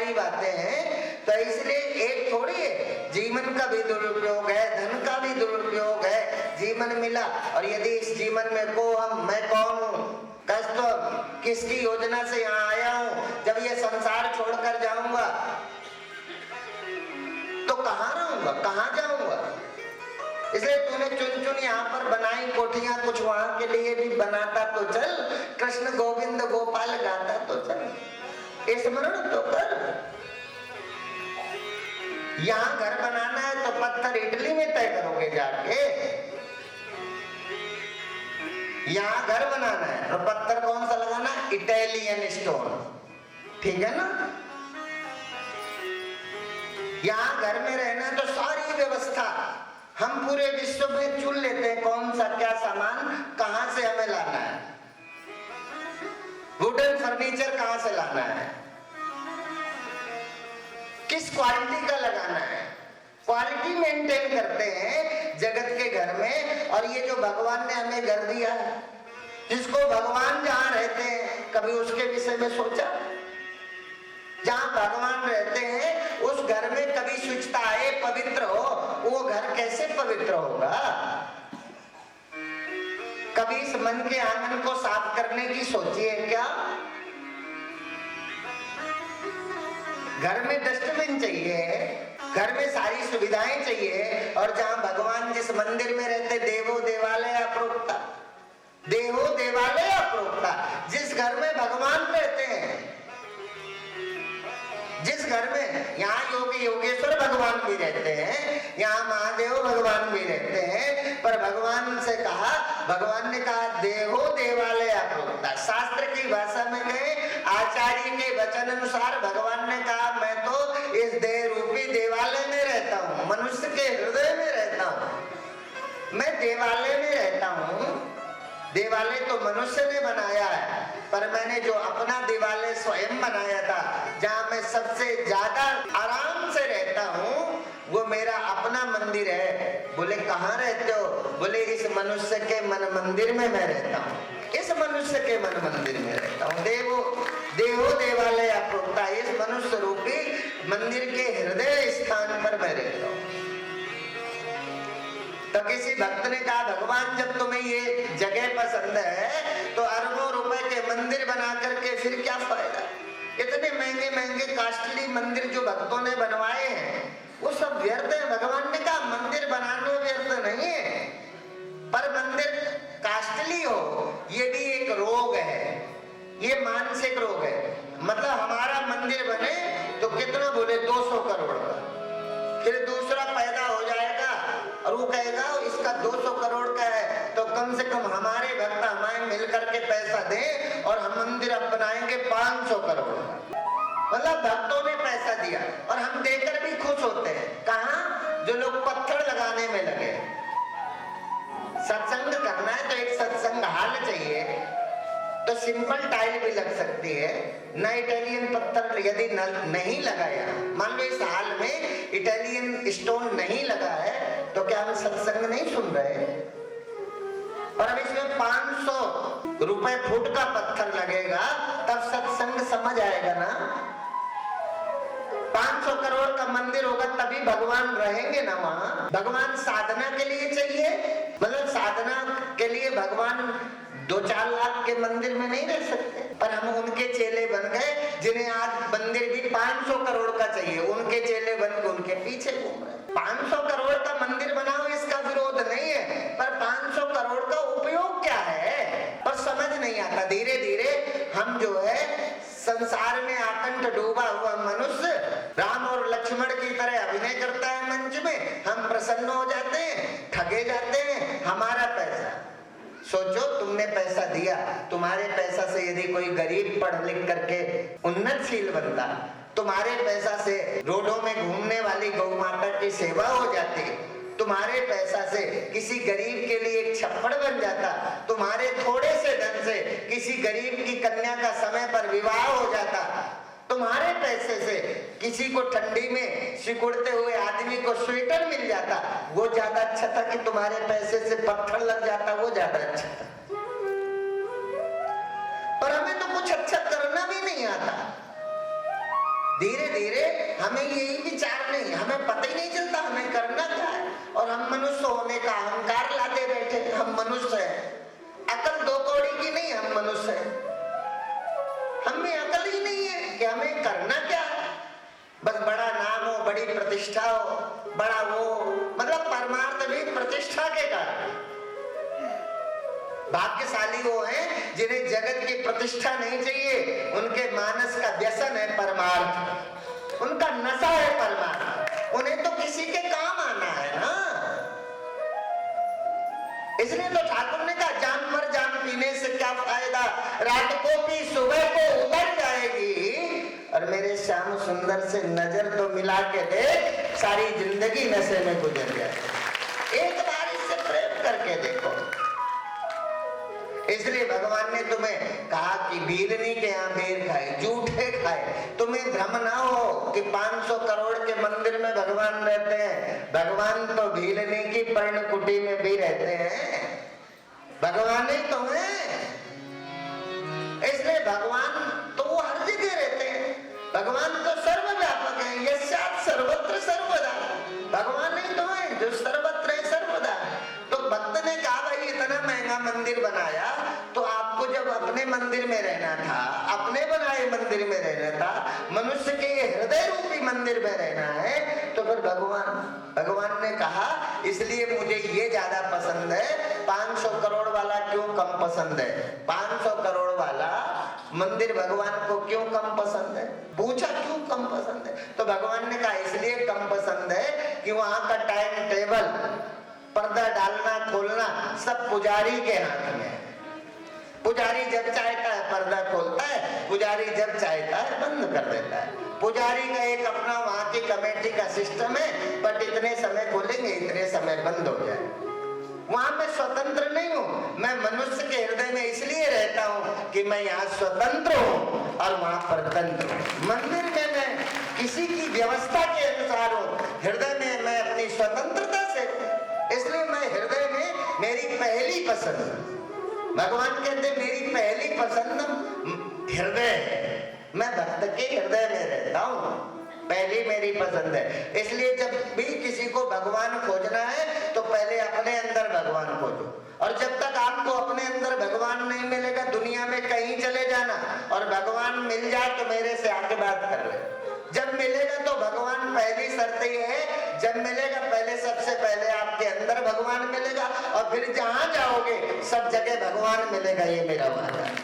सारी बातें हैं। तो इसलिए एक थोड़ी है, जीवन का भी दुरुपयोग है, धन का भी दुरुपयोग है। जीवन मिला और यदि इस जीवन में को हम, मैं कौन हूँ, किसकी योजना से यहाँ आया हूँ, जब ये संसार छोड़कर जाऊंगा तो कहाँ रहूंगा, कहाँ जाऊंगा। इसलिए तूने चुन चुन यहाँ पर बनाई कोठियां, कुछ वहां के लिए भी बनाता तो चल, कृष्ण गोविंद गोपाल गाता तो चल, स्मरण तो कर। यहाँ घर बनाना है तो पत्थर इटली में तय करोगे जाके, यहाँ घर बनाना है तो पत्थर कौन सा लगाना, इटालियन स्टोन, ठीक है ना। यहाँ घर में रहना है तो सारी व्यवस्था हम पूरे विश्व में चुन लेते हैं, कौन सा क्या सामान कहां से हमें लाना है, वुडन फर्नीचर कहां से लाना है, किस क्वालिटी का लगाना है, क्वालिटी मेंटेन करते हैं जगत के घर में। और ये जो भगवान ने हमें घर दिया है, जिसको भगवान जहां रहते हैं, कभी उसके विषय में सोचा? जहां भगवान रहते हैं उस घर में कभी शुचिता आए, पवित्र हो, वो घर कैसे पवित्र होगा? कभी इस मन के आंगन को साफ करने की सोची है क्या? घर में डस्टबिन चाहिए, घर में सारी सुविधाएं चाहिए। और जहां भगवान जिस मंदिर में रहते, देवो देवालय अप्रोक्ता, देवो देवालय अप्रोक्ता, जिस घर में भगवान रहते हैं, जिस घर में, यहाँ योगी योगेश्वर भगवान भी रहते हैं, यहाँ महादेव भगवान भी रहते हैं, पर भगवान से कहा, भगवान ने कहा देवो देवालय अप्रोक्ता। शास्त्र की भाषा में कहे, आचार्य के वचन अनुसार भगवान ने कहा, मैं तो इस देह रूपी देवालय में रहता हूँ, मनुष्य के हृदय में रहता हूँ, मैं देवालय में रहता हूँ। देवालय तो मनुष्य ने बनाया है, पर मैंने जो अपना देवालय स्वयं बनाया था, जहां मैं सबसे ज्यादा आराम से रहता हूँ, वो मेरा अपना मंदिर है। बोले कहाँ रहते हो? बोले इस मनुष्य के मन मंदिर में मैं रहता हूँ, इस मनुष्य के मन मंदिर में रहता हूँ। देवो देवालय अप्रोक्ता, इस मनुष्य रूपी मंदिर के हृदय स्थान पर मैं रहता हूँ। तो किसी भक्त ने कहा, भगवान जब तुम्हें ये जगह पसंद है तो अरबों रुपए के मंदिर बना करके फिर क्या फायदा? इतने महंगे महंगे कास्टली मंदिर जो भक्तों ने बनवाए हैं वो सब व्यर्थ है। भगवान ने कहा मंदिर बनाना व्यर्थ नहीं है, पर मंदिर कास्टली हो ये भी एक रोग है, ये मानसिक रोग है। मतलब हमारा मंदिर बने तो कितना, बोले 200 करोड़ का, फिर दूसरा पैदा हो जाएगा और वो कहेगा इसका 200 करोड़ का है, तो कम से कम हमारे भक्त हमारे मिलकर के पैसा दें और हम मंदिर अब बनाएंगे 500 करोड़। मतलब भक्तों ने पैसा दिया और हम देकर भी खुश होते हैं। कहाँ? जो लोग पत्थर लगाने में लगे। सत्संग करना है तो एक सत्संग हाल चाहिए, तो सिंपल टाइल भी लग सकती है ना। इटालियन पत्थर यदि नहीं लगाया, मान लो इस हाल में इटालियन स्टोन नहीं लगा है, तो क्या हम सत्संग नहीं सुन रहे? और अब इसमें 500 रुपए फुट का पत्थर लगेगा तब सत्संग समझ आएगा ना। 500 करोड़ का मंदिर होगा तभी भगवान रहेंगे ना वहां। भगवान साधना के लिए चाहिए, मतलब साधना के लिए भगवान 2-4 लाख के मंदिर में नहीं रह सकते, पर हम उनके चेले बन गए जिन्हें आज मंदिर भी 500 करोड़ का चाहिए। उनके चेले बन के उनके पीछे घूम रहे। 500 करोड़ का मंदिर बनाओ इसका विरोध नहीं है, पर 500 करोड़ का उपयोग क्या है? पर समझ नहीं आता। धीरे धीरे हम जो है संसार में आकंठ डूबा हुआ मनुष्य राम और लक्ष्मण की तरह अभिनय करता है मंच में, हम प्रसन्न हो जाते हैं, ठगे जाते हैं। हमारा पैसा, सोचो तुमने पैसा दिया, तुम्हारे पैसा से यदि कोई गरीब पढ़ लिख करके उन्नतशील बनता, तुम्हारे पैसा से रोडों में घूमने वाली गौ माता की सेवा हो जाती, तुम्हारे पैसा से किसी गरीब के लिए एक छप्पड़ बन जाता, तुम्हारे थोड़े से धन से किसी गरीब की कन्या का समय पर विवाह हो जाता, तुम्हारे पैसे से किसी को ठंडी में सिकुड़ते हुए आदमी को स्वेटर मिल जाता, वो ज्यादा अच्छा था कि तुम्हारे पैसे से पत्थर लग जाता, वो ज्यादा अच्छा था। पर हमें तो कुछ अच्छा करना भी नहीं आता। धीरे धीरे हमें यही विचार नहीं, हमें पता ही नहीं चलता हमें करना क्या है, और हम मनुष्य होने का अहंकार लाते बैठे। हम मनुष्य हैं, अकल दो कौड़ी की नहीं, हम मनुष्य हैं, हमें अकल ही नहीं है कि हमें करना क्या है। बस बड़ा नाम हो, बड़ी प्रतिष्ठा हो, बड़ा वो, मतलब परमार्थ भी प्रतिष्ठा के कारण। भाग्यशाली वो हैं जिन्हें जगत की प्रतिष्ठा नहीं चाहिए, उनके मानस का व्यसन है परमार्थ, उनका नशा है परमार्थ, उन्हें तो किसी के काम आना है ना। इसलिए तो ठाकुर ने कहा जान पर जान पीने से क्या फायदा, रात को पी सुबह को उतर जाएगी। और मेरे श्याम सुंदर से नजर तो मिला के देख, सारी जिंदगी नशे में गुजर जाए। एक बार इससे प्रेम करके देखो। इसलिए भगवान ने तुम्हें कहा कि भीलनी के यहाँ बेर खाए, जूठे खाए। तुम्हें भ्रम ना हो कि 500 करोड़ के मंदिर में भगवान रहते हैं, भगवान तो भीलनी की पर्णकुटी में भी रहते हैं, भगवान ही तो है। इसलिए भगवान तो वो हर जगह रहते हैं, भगवान तो सर्वव्यापक है, यस्यात् सर्वत्र सर्वदा। भगवान ही तो है जो सर्वत्र है सर्वदा। तो भक्त ने कहा भाई इतना महंगा मंदिर बनाया, तो आपको जब अपने मंदिर में रहना था, अपने बनाए मंदिर में रहना था, मनुष्य के हृदय रूपी मंदिर में रहना है, तो फिर भगवान ने कहा इसलिए मुझे ये ज्यादा पसंद है, 500 करोड़ वाला क्यों कम पसंद है? 500 करोड़ वाला मंदिर भगवान को क्यों कम पसंद है? पूछा क्यों कम पसंद है? तो भगवान ने कहा इसलिए कम पसंद है कि वहां का टाइम टेबल, पर्दा डालना खोलना सब पुजारी के हाथ में है। पुजारी जब चाहता है पर्दा खोलता है, पुजारी जब चाहता है बंद कर देता है। पुजारी का एक अपना वहां की कमेटी का सिस्टम है, बट इतने समय खोलेंगे इतने समय बंद हो जाए। वहां मैं स्वतंत्र नहीं हूँ, मैं मनुष्य के हृदय में इसलिए रहता हूँ कि मैं यहाँ स्वतंत्र हूँ और वहां परतंत्र हूँ। मंदिर में मैं किसी की व्यवस्था के अनुसार हूँ, हृदय में मैं अपनी स्वतंत्रता से, इसलिए मैं हृदय में मेरी पहली पसंद, भगवान कहते मेरी पहली पसंद हृदय है, मैं भक्त के हृदय में रहता हूँ, पहली मेरी पसंद है। इसलिए जब भी किसी को भगवान खोजना है तो पहले अपने अंदर भगवान खोजो, और जब तक आपको अपने अंदर भगवान नहीं मिलेगा दुनिया में कहीं चले जाना, और भगवान मिल जाए तो मेरे से आके बात कर ले। जब मिलेगा तो भगवान, पहली शर्त ये है जब मिलेगा पहले सबसे पहले आपके अंदर भगवान मिलेगा, और फिर जहां जाओगे सब जगह भगवान मिलेगा, ये मेरा वादा है।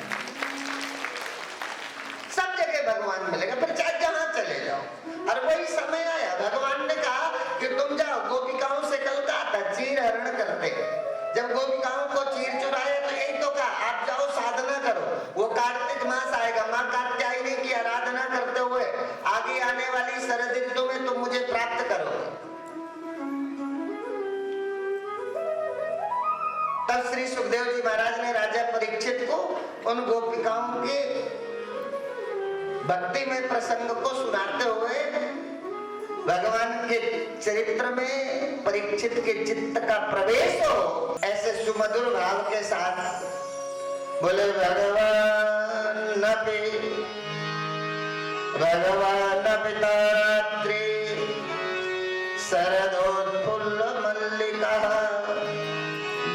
सब जगह भगवान मिलेगा, फिर चाहे जहां चले जाओ। और वही समय आया, भगवान ने कहा कि तुम जाओ, गोपिकाओं से कल कहा था चीर हरण करते, जब गोपिकाओं को चीर चुराए तो यही तो कहा आप जाओ साधना करो। वो कार्तिक मास आएगा, माँ कात्यायनी की आराधना करते हुए आगे आने वाली शरद ऋतु में तुम मुझे प्राप्त करो। तब श्री सुखदेव जी महाराज ने राजा परीक्षित को उन गोपिकाओं के भक्ति में प्रसंग को सुनाते हुए भगवान के चरित्र में परीक्षित के चित्त का प्रवेश हो, ऐसे सुमधुर भाव के साथ बोले भगवान पितात्री शरदोत्फुल्ल मल्लिका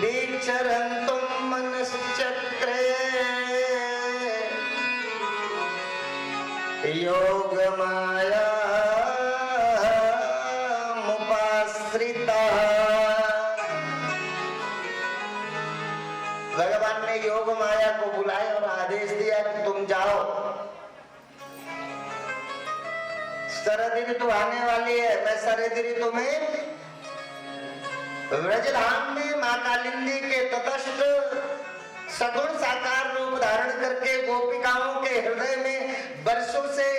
दीक्षरन्तुं मनश्चक्रे योग माया मुपाश्रिता। भगवान ने योग माया को बुलाया और आदेश दिया कि तुम जाओ, शरद ऋतु आने वाली है, मैं शरद ऋतु में व्रजधाम में मां कालिंदी के तटस्थ सगुण साकार रूप धारण करके गोपिकाओं के हृदय में वर्षों से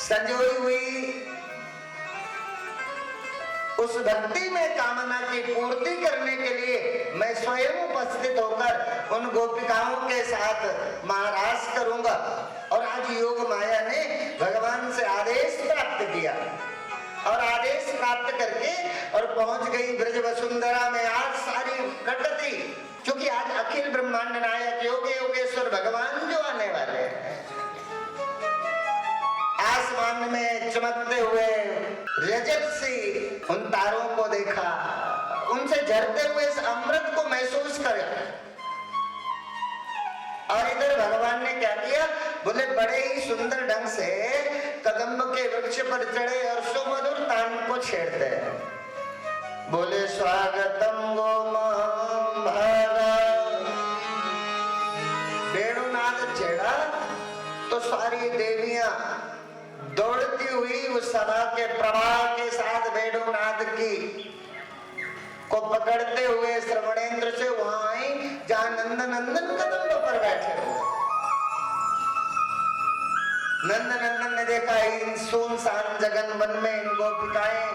संजोई हुई उस भक्ति में कामना की पूर्ति करने के लिए मैं स्वयं उपस्थित होकर उन गोपिकाओं के साथ महारास करूंगा। और आज योग माया ने भगवान से आदेश प्राप्त किया, और आदेश प्राप्त करके और पहुंच गई ब्रज वसुंधरा में। आज सारी प्रकृति, क्योंकि आज अखिल ब्रह्मांड नायक योगे योगेश्वर भगवान जो आने वाले हैं, आसमान आसमान में चमकते हुए रजत सी उन तारों को देखा, उनसे झरते हुए इस अमृत को महसूस कर। और इधर भगवान ने क्या किया, बोले बड़े ही सुंदर ढंग से कदम्ब के वृक्ष पर चढ़े और सुमधुर तान को छेड़ते हैं। बोले स्वागतम गो भागा। वेणुनाद छेड़ा तो सारी देवियां दौड़ती हुई उस सभा के प्रवाह के साथ वेणुनाद की को पकड़ते हुए श्रवणेंद्र से वहां आई जहां नंद नंदन कदम्ब पर बैठे हुए। नंद नंदन ने देखा इन सुनसान जगन वन में इन गोपिकाएं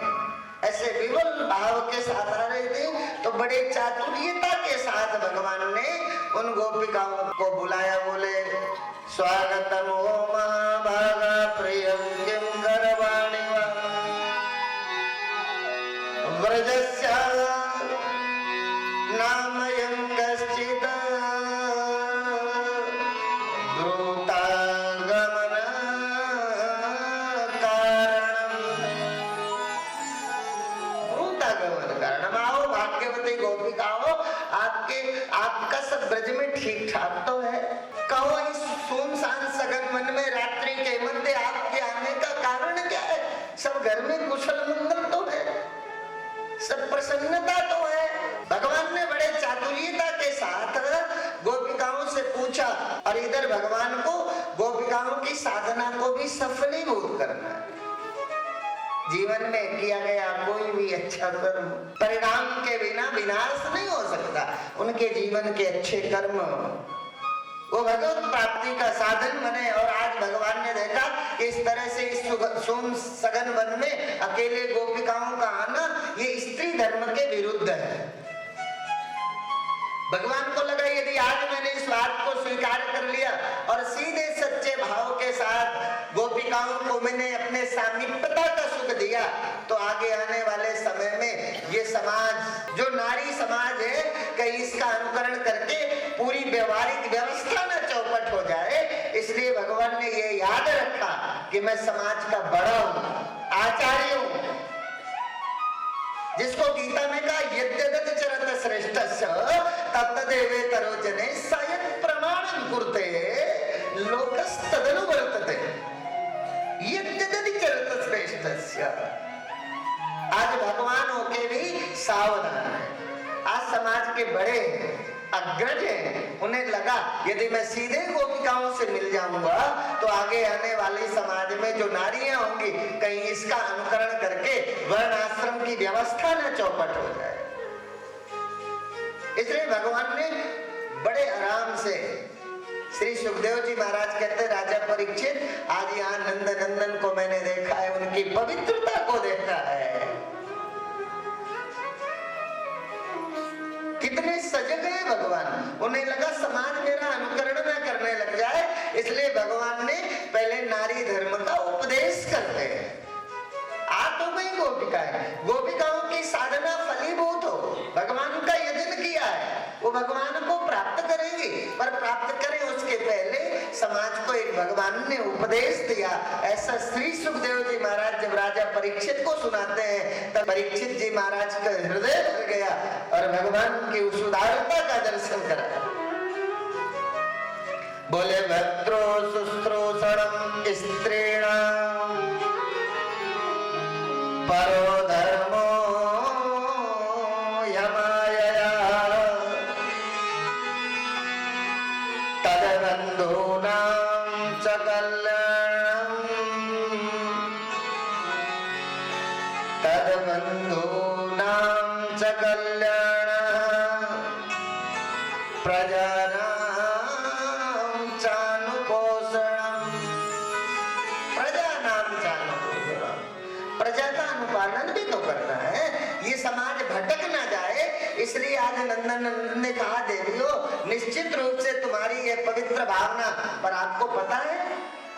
ऐसे विवल भाव के साथ आ रही थी, तो बड़े चातुर्यता के साथ भगवान ने उन गोपिकाओं को बुलाया। बोले स्वागतम ओ महाभागा प्रियं किं गर्वाणि व्रजस्य नामयं कश्चित् द्रुतागमन कारणम। आओ भाग्यवती गोपिकाओ, आपका सब ब्रज में ठीक ठाक तो है। कहो इस सुनसान सघन वन में रात्रि के मध्य आपके आने का कारण क्या है? सब घर में कुशल मंगल तो है, सब प्रसन्नता तो है। भगवान ने बड़े चातुर्यता के साथ गोपिकाओं से पूछा। और इधर भगवान को गोपिकाओं की साधना को भी सफलीभूत करना है। जीवन में किया गया कोई भी अच्छा कर्म परिणाम के बिना विनाश नहीं हो सकता। उनके जीवन के अच्छे कर्म वो भगवत प्राप्ति का साधन बने। और आज भगवान ने देखा कि इस तरह से इस सघन वन में अकेले गोपिकाओं का आना ये स्त्री धर्म के विरुद्ध है। भगवान को लगा यदि आज मैंने इस बात को स्वीकार कर लिया और सीधे सच्चे भाव के साथ गोपिकाओं को मैंने अपने सामीप्यता का सुख दिया, तो आगे आने वाले समय में ये समाज जो नारी समाज है कहीं इसका अनुकरण करके पूरी व्यवहारिक व्यवस्था न चौपट हो जाए। इसलिए भगवान ने ये याद रखा कि मैं समाज का बड़ा हूँ, आचार्य हूँ, जिसको गीता में कहा यद्यदत चरत श्रेष्ठस्य तत्तदेवेतरो जने सयत् प्रमाणं कुरुते लोकस्तदनुवर्तते। यद्यदत चरत श्रेष्ठस्य। आज भगवान होके भी सावधान है। आज समाज के बड़े अग्रज हैं, उन्हें लगा यदि मैं सीधे गोपिकाओं से मिल जाऊंगा तो आगे आने वाले समाज में जो नारियां होंगी कहीं इसका अनुकरण करके वर्ण आश्रम की व्यवस्था न चौपट हो जाए। इसलिए भगवान ने बड़े आराम से, श्री सुखदेव जी महाराज कहते राजा परीक्षित आज यहाँ नंद नंदन को मैंने देखा है, उनकी पवित्रता को देखा है, कितने सजग है भगवान। उन्हें लगा समाज मेरा अनुकरण न करने लग जाए, इसलिए भगवान ने पहले नारी धर्म का उपदेश करते हैं। आ तो गई गोपिकाएं, गोपिकाओं की साधना फलीभूत हो, भगवान का यजन किया है, वो भगवान को प्राप्त करेंगे। पर प्राप्त करें उसके पहले समाज को एक भगवान ने उपदेश दिया। ऐसा श्री सुखदेव जी महाराज जब राजा परीक्षित को सुनाते हैं तब परीक्षित जी महाराज का हृदय भर गया और भगवान की उस उदारता का दर्शन करा। बोले भद्रो शुश्रूषणं स्त्रीणां परो धर्मो यमायया तद्बन्धूनां च कल्याणं प्रजानां चानुपोषणं। प्रजा का अनुपालन भी तो करना है, ये समाज भटक ना जाए। इसलिए आज नंदन ने कहा देवियों निश्चित रूप से तुम्हारी ये पवित्र भावना, पर आपको पता है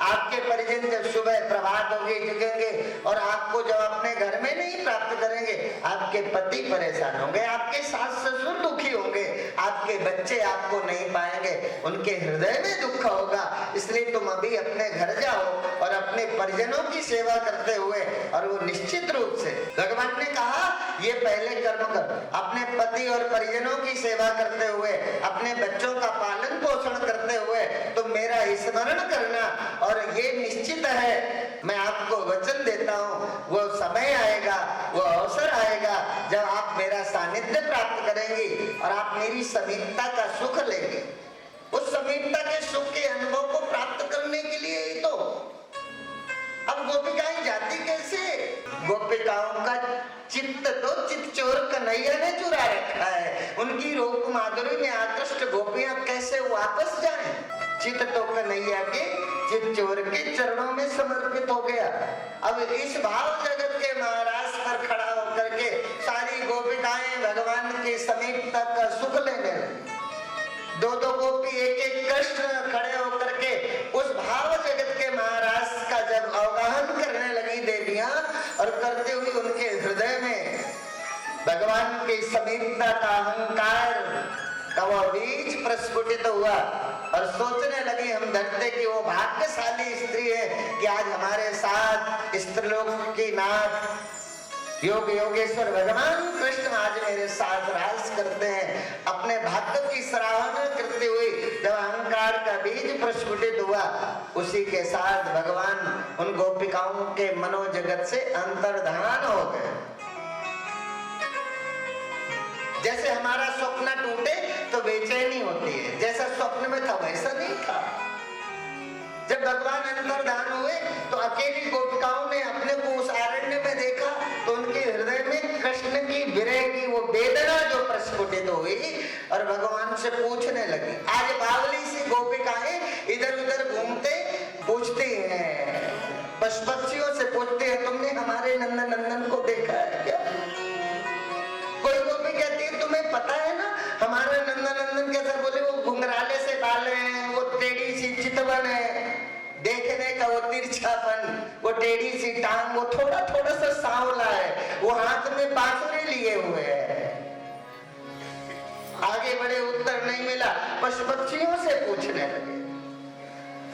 आपके परिजन जब सुबह प्रभात होगी जगेंगे और आपको जब अपने घर में नहीं प्राप्त करेंगे, आपके पति परेशान होंगे, आपके सास ससुर दुखी होंगे, आपके बच्चे आपको नहीं पाएंगे, उनके हृदय में दुख होगा। इसलिए तुम अभी अपने घर जाओ और अपने अपने परिजनों की सेवा करते हुए, और वो निश्चित रूप से भगवान ने कहा ये पहले कर्म कर, अपने पति और परिजनों की सेवा करते हुए, अपने बच्चों का पालन पोषण करते हुए तुम मेरा स्मरण करना, और ये निश्चित है, मैं आपको वचन देता हूँ, वो समय आएगा, वो अवसर आएगा जब आप मेरा सानिध्य प्राप्त करेंगे और आप मेरी समीपता का सुख लेंगे। उस समीपता के सुख के अनुभव को प्राप्त करने के लिए ही तो अब गोपिकाएं जाती कैसे? गोपिकाओं का चित्त तो चितचोर कन्हैया ने चुरा रखा है। उनकी रूप माधुरी में आकृष्ट गोपियां कैसे वापस जाएं? चित्त तो कन्हैया के चितचोर के चरणों में समर्पित हो गया। अब इस भाव जगत के महाराज पर खड़ा होकर के सारी गोपिकाएं भगवान के समीपता का सुख लेने लगी। दो दो गोपी एक एक कृष्ण खड़े होकर के उस भाव जगत के महाराज का जब अवगाहन करने लगी देवियां, और करते हुए उनके हृदय में भगवान के समीपता का अहंकार का वह बीज प्रस्फुटित हुआ, और सोचने लगी हम धरते की वो भाग्यशाली स्त्री है कि आज हमारे साथ स्त्रीलोक की नाथ योग योगेश्वर भगवान कृष्ण आज मेरे साथ राज करते हैं। अपने भाग्य की सराहना करते हुए जब अहंकार का बीज प्रस्फुटित हुआ, उसी के साथ भगवान उन गोपिकाओं के मनोजगत से अंतर्धान हो गए। जैसे हमारा स्वप्न टूटे तो बेचैनी होती है, जैसा स्वप्न में था वैसा नहीं था। जब भगवान अंतर्धान हुए तो अकेली गोपिकाओं ने अपने को उस आरण्य में देखा, तो उनके हृदय में कृष्ण की विरह की वो वेदना जो प्रस्फुटित हुई, और भगवान से पूछने लगी। आज बावली सी गोपिकाएं इधर उधर घूमते पूछती हैं, पशु पक्षियों से पूछते हैं, तुमने हमारे नंदन नंदन को देखा है क्या? कोई गोपी कहती है तुम्हें पता है ना हमारा नंदन नंदन कैसा? बोले वो घुंघराले से बाल हैं, वो टेढ़ी सी चितवन है, देखने का वो तिरछापन, वो टेढ़ी सी टांग, वो थोड़ा थोड़ा सा सांवला है, वो हाथ में बांसुरी लिए हुए है। आगे बड़े उत्तर नहीं मिला, पशु पक्षियों से पूछने लगे,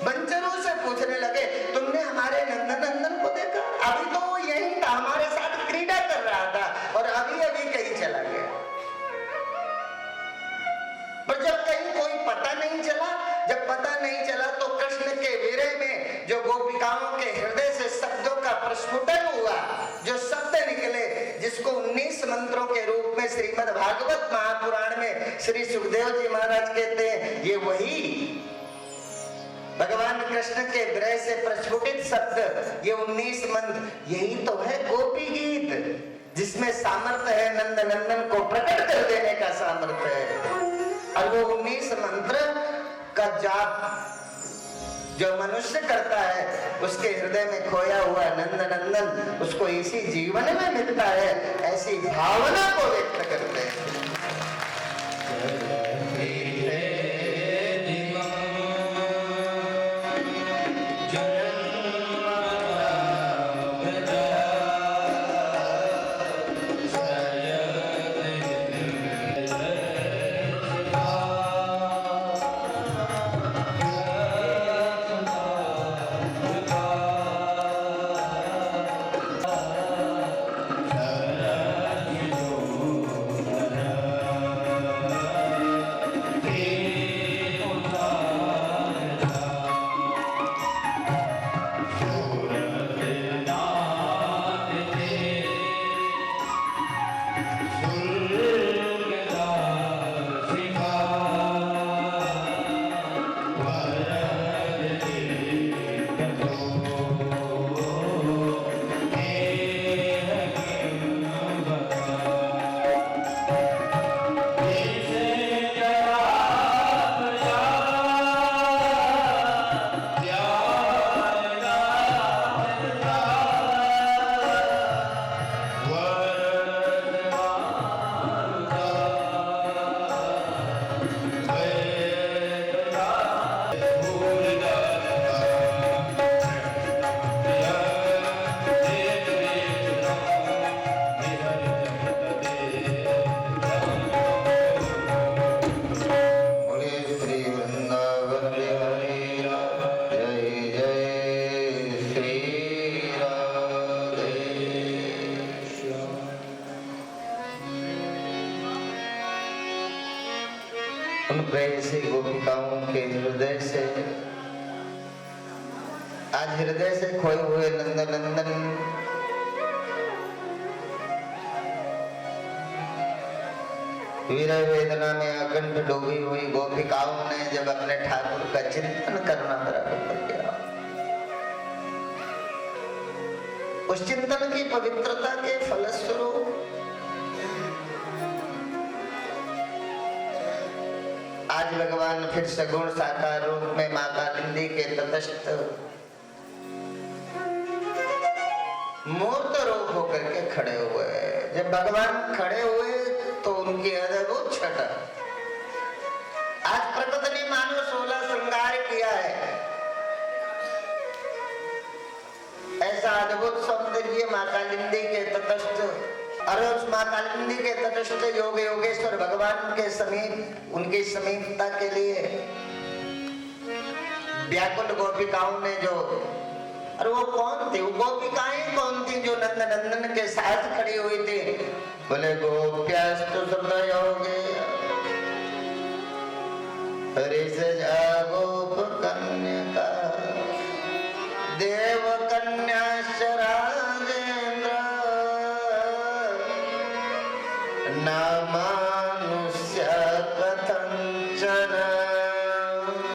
बंचरों से पूछने लगे, तुमने हमारे नंदन नंदन को देखा? अभी तो वो यही था, हमारे साथ क्रीड़ा कर रहा था, और अभी अभी कहीं चला गया। पर जब कहीं कोई पता नहीं चला, जब पता नहीं चला तो कृष्ण के विरह में जो गोपिकाओं के हृदय से शब्दों का प्रस्फुटन हुआ, जो शब्द निकले, जिसको 19 मंत्रों के रूप में श्रीमद् भागवत महापुराण में श्री सुखदेव जी महाराज कहते हैं, ये वही भगवान कृष्ण के विरह से प्रस्फुटित शब्द, ये 19 मंत्र, यही तो है गोपी गीत, जिसमें सामर्थ्य है, नंद नंदन को प्रकट कर देने का सामर्थ्य है। और वो 19 मंत्र का जाप जो मनुष्य करता है, उसके हृदय में खोया हुआ नंद नंदन उसको इसी जीवन में मिलता है, ऐसी भावना को व्यक्त करते हैं। रहे से गोपिकाओं के हृदय से। आज हृदय से खोए हुए नंदनंदन विरह वेदना में अकंठ डूबी हुई गोपिकाओं ने जब अपने ठाकुर का चिंतन करना प्रारंभ कर दिया, उस चिंतन की पवित्रता के फलस्वरूप आज भगवान फिर सगुण साकार रूप में मां कालिंदी के तटस्थ मूर्त रूप होकर के खड़े हुए। जब भगवान खड़े हुए तो उनकी अद्भुत छटा, आज प्रकृति ने मानो 16 श्रृंगार किया है, ऐसा अद्भुत सौंदर्य मां कालिंदी के तटस्थ। और उस मां कालिंदी के तटस्थ योग योगेश्वर भगवान के समीप, उनकी समीपता के लिए व्याकुल गोपिकाओं ने जो, और वो कौन थी, वो गोपिकाएं कौन थी जो नंद नंदन के साथ खड़ी हुई थी? बोले गोप्यास्तु सदयोगे हरि से गोप कन्या का देव